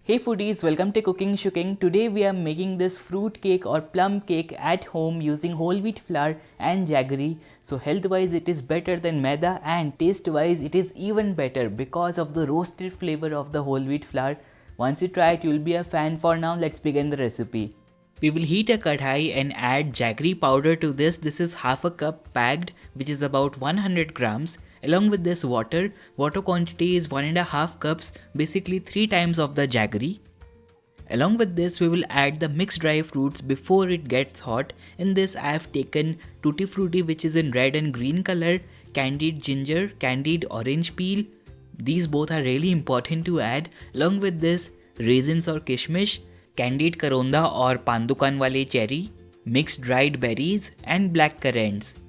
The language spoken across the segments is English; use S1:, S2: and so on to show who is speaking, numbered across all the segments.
S1: Hey foodies, welcome to Cooking Shooking. Today we are making this fruit cake or plum cake at home using whole wheat flour and jaggery. So health wise it is better than maida and taste wise it is even better because of the roasted flavor of the whole wheat flour. Once you try it you will be a fan. For now let's begin the recipe. We will heat a kadhai and add jaggery powder to this. This is half a cup packed, which is about 100 grams. Along with this water quantity is 1.5 cups, basically 3 times of the jaggery. Along with this we will add the mixed dry fruits before it gets hot. In this I have taken tutti frutti, which is in red and green color, candied ginger, candied orange peel. These both are really important to add. Along with this raisins or kishmish, candied karonda or pandukan wale cherry, mixed dried berries and black currants.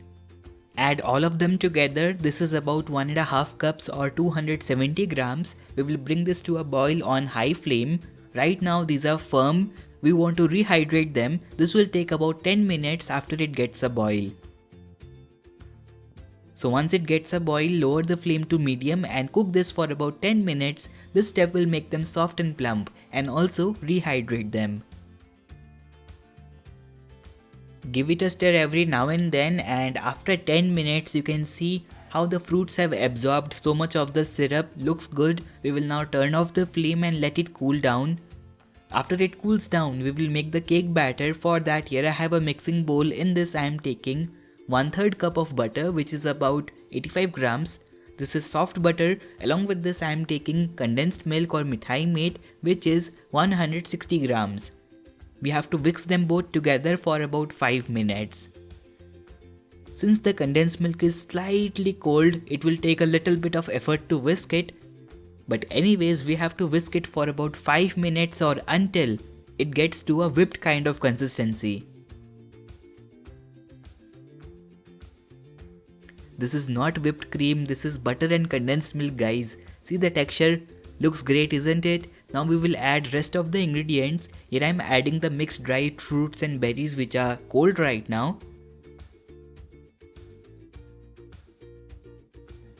S1: Add all of them together. This is about 1.5 cups or 270 grams. We will bring this to a boil on high flame. Right now these are firm. We want to rehydrate them. This will take about 10 minutes after it gets a boil. So once it gets a boil, lower the flame to medium and cook this for about 10 minutes. This step will make them soft and plump and also rehydrate them. Give it a stir every now and then, and after 10 minutes you can see how the fruits have absorbed so much of the syrup. Looks good. We will now turn off the flame and let it cool down. After it cools down we will make the cake batter. For that here I have a mixing bowl. In this I am taking 1/3 cup of butter, which is about 85 grams. This is soft butter. Along with this I am taking condensed milk or mithai mate, which is 160 grams. We have to whisk them both together for about 5 minutes. Since the condensed milk is slightly cold, it will take a little bit of effort to whisk it. But anyways, we have to whisk it for about 5 minutes or until it gets to a whipped kind of consistency. This is not whipped cream, this is butter and condensed milk, guys. See the texture? Looks great, isn't it? Now we will add rest of the ingredients. Here I am adding the mixed dried fruits and berries which are cold right now.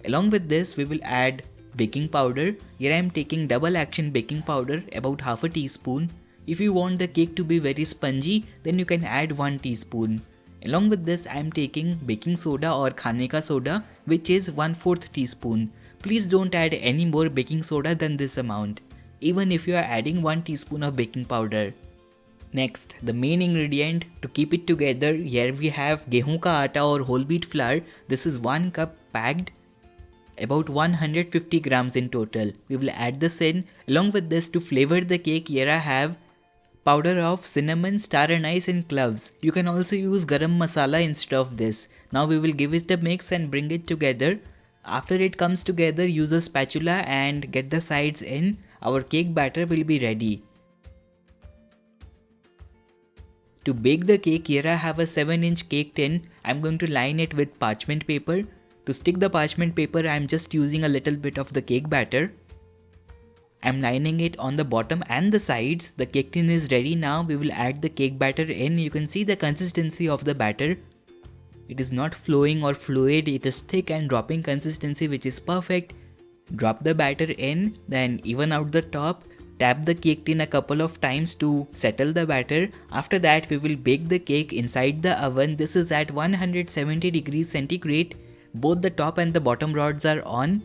S1: Along with this we will add baking powder. Here I am taking double action baking powder, about half a teaspoon. If you want the cake to be very spongy, then you can add 1 teaspoon. Along with this I am taking baking soda or khane ka soda, which is 1/4 teaspoon. Please don't add any more baking soda than this amount, even if you are adding 1 teaspoon of baking powder. Next, the main ingredient to keep it together. Here we have gehu ka atta or whole wheat flour. This is 1 cup packed, about 150 grams in total. We will add this in. Along with this, to flavor the cake, here I have powder of cinnamon, star anise and cloves. You can also use garam masala instead of this. Now we will give it a mix and bring it together. After it comes together, use a spatula and get the sides in. Our cake batter will be ready. To bake the cake, here I have a 7-inch cake tin. I am going to line it with parchment paper. To stick the parchment paper, I am just using a little bit of the cake batter. I am lining it on the bottom and the sides. The cake tin is ready now. We will add the cake batter in. You can see the consistency of the batter. It is not flowing or fluid. It is thick and dropping consistency, which is perfect. Drop the batter in, then even out the top. Tap the cake tin a couple of times to settle the batter. After that we will bake the cake inside the oven. This is at 170 degrees centigrade. Both the top and the bottom rods are on.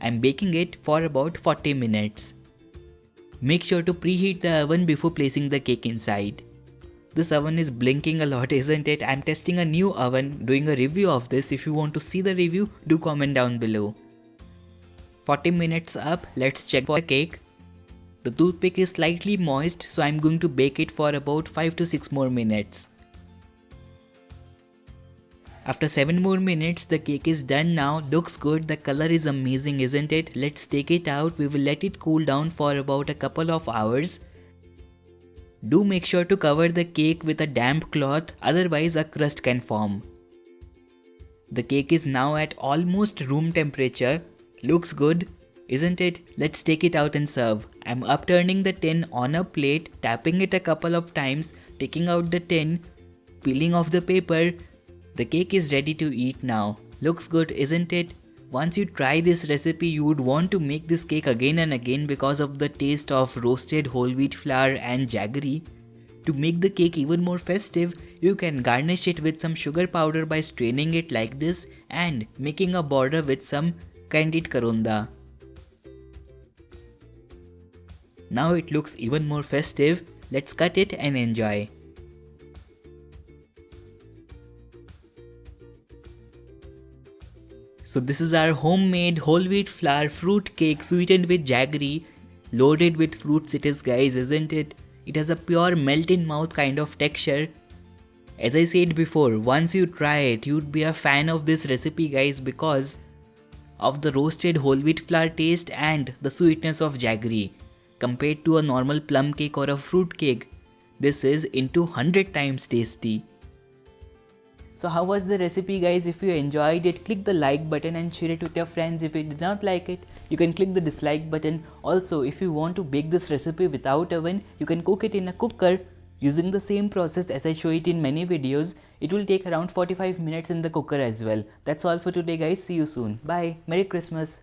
S1: I am baking it for about 40 minutes. Make sure to preheat the oven before placing the cake inside. This oven is blinking a lot, isn't it? I am testing a new oven, doing a review of this. If you want to see the review, do comment down below. 40 minutes up, let's check for the cake. The toothpick is slightly moist, so I am going to bake it for about 5 to 6 more minutes. After 7 more minutes, the cake is done now. Looks good. The color is amazing, isn't it? Let's take it out. We will let it cool down for about a couple of hours. Do make sure to cover the cake with a damp cloth, otherwise a crust can form. The cake is now at almost room temperature. Looks good, isn't it? Let's take it out and serve. I'm upturning the tin on a plate, tapping it a couple of times, taking out the tin, peeling off the paper. The cake is ready to eat now. Looks good, isn't it? Once you try this recipe, you would want to make this cake again and again because of the taste of roasted whole wheat flour and jaggery. To make the cake even more festive, you can garnish it with some sugar powder by straining it like this and making a border with some candied karunda. Now it looks even more festive. Let's cut it and enjoy. So this is our homemade whole wheat flour fruit cake sweetened with jaggery. Loaded with fruits it is, guys, isn't it? It has a pure melt in mouth kind of texture. As I said before, once you try it, you'd be a fan of this recipe, guys, because of the roasted whole wheat flour taste and the sweetness of jaggery. Compared to a normal plum cake or a fruit cake, this is into 100 times tasty. So how was the recipe, guys? If you enjoyed it, click the like button and share it with your friends. If you did not like it, you can click the dislike button. Also, if you want to bake this recipe without oven, you can cook it in a cooker using the same process as I show it in many videos. It will take around 45 minutes in the cooker as well. That's all for today, guys. See you soon. Bye. Merry Christmas.